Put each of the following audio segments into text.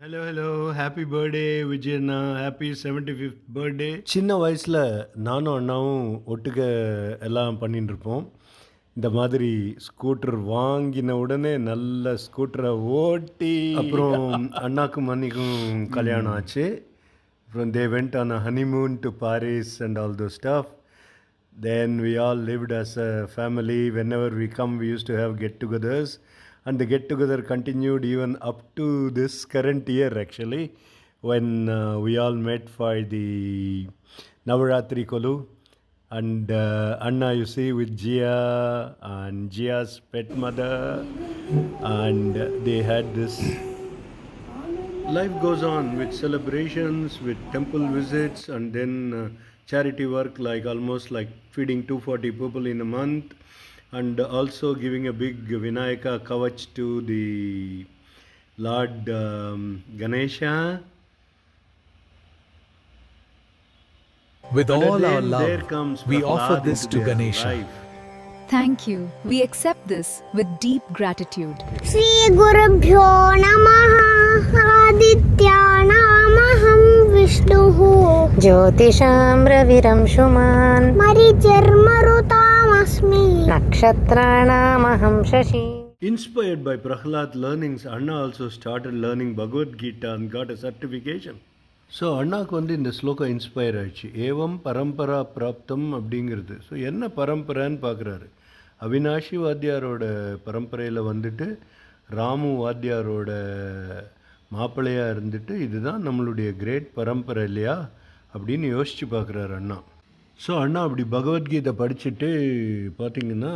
Hello happy birthday விஜயண்ணா, happy 75th birthday. சின்ன வயசில் நானும் அண்ணாவும் ஒட்டுக்க எல்லாம் பண்ணிட்டு இருப்போம். இந்த மாதிரி ஸ்கூட்டர் வாங்கின உடனே நல்ல ஸ்கூட்டரை ஓட்டி அப்புறம் அண்ணாக்கும் மன்னிக்கும் கல்யாணம் ஆச்சு. அப்புறம் they went on a honeymoon to Paris and all those stuff. Then we all lived as a family. Whenever we come, we used to have get-togethers. And the get-together continued even up to this current year actually, when we all met for the Navaratri Kolu. And Anna, you see, with Jia and Jia's pet mother, and they had this. Life goes on with celebrations, with temple visits, and then charity work, like almost like feeding 240 people in a month, and also giving a big Vinayaka Kavach to the Lord Ganesha. With And all then our there love, comes we Prahlad offer this into to their Ganesha. life. Thank you. We accept this with deep gratitude. Shri गुरुभ्यो नमः। आदित्यानामहं विष्णुः ज्योतिषां रविरंशुमान् मरीचिर्मरुतामस्मि नक्षत्राणामहं Shashi. Inspired by Prahlad learnings, Anna also started learning Bhagavad Gita and got a certification. So அண்ணாவுக்கு வந்து இந்த ஸ்லோகம் inspire ஆயிடுச்சு. ஏவம் பரம்பரா பிராப்தம் அப்படிங்கிறது. ஸோ என்ன பரம்பரைன்னு பார்க்குறாரு. அவினாஷி வாத்தியாரோட பரம்பரையில் வந்துட்டு ராமு வாத்தியாரோட மாப்பிள்ளையாக இருந்துட்டு இதுதான் நம்மளுடைய கிரேட் பரம்பரை இல்லையா அப்படின்னு யோசித்து பார்க்குறாரு அண்ணா. ஸோ அண்ணா அப்படி பகவத்கீதை படிச்சுட்டு பார்த்திங்கன்னா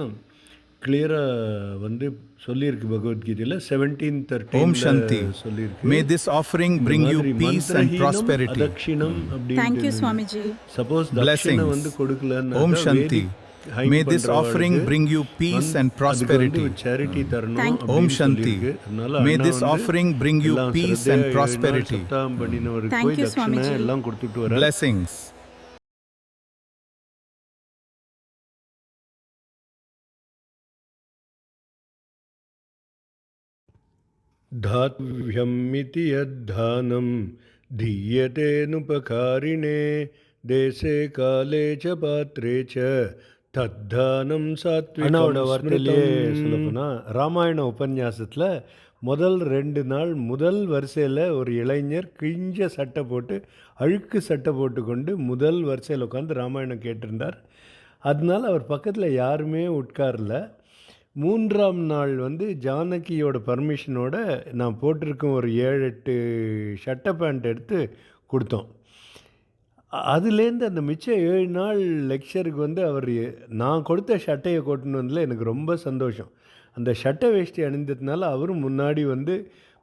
கிளியராக வந்து சொல்லியிருக்கு பகவத்கீதையில் 17:13 Om Shanti. சொல்லியிருக்கு. May this offering bring you peace and prosperity. அதக்ஷிணம் Thank you, அப்படின்னு Swamiji. Suppose Blessings. தட்சிணை வந்து கொடுக்கலன்னு Om Shanti. May this offering bring you peace and prosperity. Charity தரணும் Thank- அப்படின்னு Om Shanti. சொல்லியிருக்கு. அதனால May அண்ணா this வந்து offering bring you எல்லாம் peace சிரத்தையா and 7 நாள் prosperity. சப்தாகம் பண்ணினவருக்கு Thank போய் you, தட்சிணை Swamiji. எல்லாம் கொடுத்துட்டு வர. Blessings. धातव्यमिति यद्धानं धीयतेनुपकारिणे देशे काले च पात्रे च தத்தானம் சாத்விகம். அண்ணாவோட வார்த்தையிலேயே சொல்லப்போனால் ராமாயண உபன்யாசத்தில் முதல் 2 நாள் முதல் வரிசையில் ஒரு இளைஞர் கிழிஞ்ச சட்டை போட்டு அழுக்கு சட்டை போட்டுக்கொண்டு முதல் வரிசையில் உட்காந்து ராமாயணம் கேட்டிருந்தார். அதனால அவர் பக்கத்தில் யாருமே உட்காரல. 3ஆம் நாள் வந்து ஜானகியோட பர்மிஷனோட நான் போட்டிருக்கோம் ஒரு 7-8 ஷர்ட்டை பேண்ட் எடுத்து கொடுத்தோம். அதுலேருந்து அந்த மிச்சம் 7 நாள் லெக்சருக்கு வந்து அவர் நான் கொடுத்த ஷர்ட்டையை கொட்டுன்னு வந்ததில் எனக்கு ரொம்ப சந்தோஷம். அந்த ஷர்ட்டை வேஷ்டி அணிந்ததுனால அவரும் முன்னாடி வந்து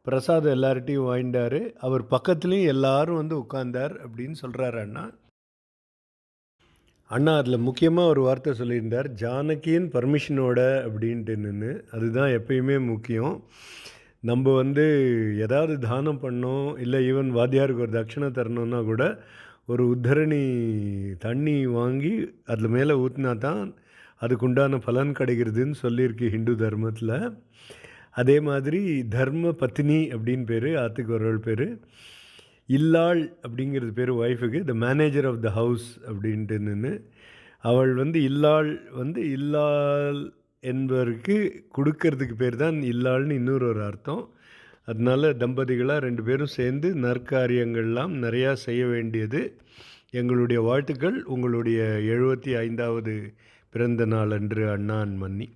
பிரசாதம் எல்லார்ட்டையும் வாங்கிட்டார். அவர் பக்கத்துலேயும் எல்லாரும் வந்து உட்கார்ந்தார் அப்படின்னு சொல்கிறாரு அண்ணா. அண்ணா அதில் முக்கியமாக ஒரு வார்த்தை சொல்லியிருந்தார், ஜானகியின் பர்மிஷனோட அப்படின்ட்டு. அதுதான் எப்பயுமே முக்கியம். நம்ம வந்து ஏதாவது தானம் பண்ணோம், இல்லை ஈவன் வாத்தியாருக்கு ஒரு தட்சிணை தரணுன்னா கூட ஒரு உத்தரணி தண்ணி வாங்கி அதில் மேலே ஊற்றினா தான் அதுக்குண்டான பலன் கிடைக்கிறதுன்னு சொல்லியிருக்கு ஹிந்து தர்மத்தில். அதே மாதிரி தர்ம பத்னி அப்படின்னு பேர், ஆற்றுக்கு ஒரு பேர். இல்லாள் அப்படிங்கிறது பேர் ஒய்ஃபுக்கு, the manager of the house அப்படின்ட்டு. அவள் வந்து இல்லாள் வந்து இல்லாள் என்பவருக்கு கொடுக்கறதுக்கு பேர் தான் இல்லாள்னு இன்னொரு ஒரு அர்த்தம். அதனால் தம்பதிகளாக 2 பேரும் சேர்ந்து நற்காரியங்கள்லாம் நிறையா செய்ய வேண்டியது. எங்களுடைய வாழ்த்துக்கள் உங்களுடைய 75வது பிறந்த நாள் அன்று அண்ணா அண்ட் மன்னி.